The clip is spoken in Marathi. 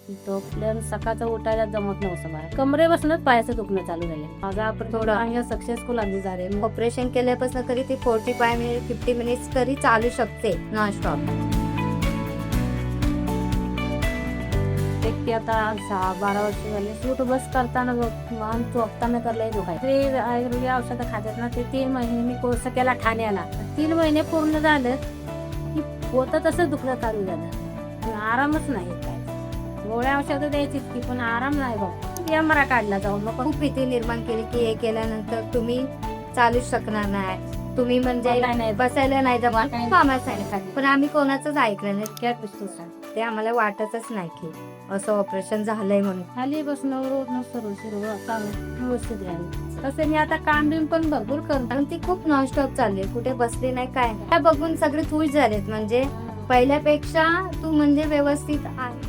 तो प्लॅन सकाळचं उठायला जमत नव्हतं मला. कमरेपासूनच पायाचं दुखणं चालू झालं. माझा आपण थोडं सक्सेसफुल आम्ही झाले. ऑपरेशन केल्यापासून तरी ती 45 मिनिट 50 मिनिट्स तरी चालू शकते नॉनस्टॉप. ते आता 6-12 वर्ष झाले. सूट बस करताना मान चोपताना करलाय दुखाय. ते आयुर्वेदिक औषधं खातात ना, ते 3 महिने मी कोर्स केला ठाण्याला. 3 महिने पूर्ण झालं की होतं तसं दुखणं चालू झालं. पण आरामच नाही काय. गोळ्या औषधं द्यायची की पण आराम नाही बघ. एमरा काढला जाऊन मग खूप भीती निर्माण केली की हे केल्यानंतर तुम्ही चालूच शकणार नाही, तुम्ही म्हणजे नाही बसायला नाही जमणार, काही कामाच नाही. पण आम्ही कोणाचंच ऐकलं नाही. काय पुस्तक सांग. ते आम्हाला वाटतच नाही की असं ऑपरेशन झालंय म्हणून. खाली बसणं रोज नसतं सुरू व्यवस्थित राहील. तसं मी आता काम बिम पण भरपूर करतो. आणि ती खूप नॉनस्टॉप चालली, कुठे बसली नाही काय. बघून सगळे खुश झालेत, म्हणजे पहिल्यापेक्षा तू म्हणजे व्यवस्थित आहे.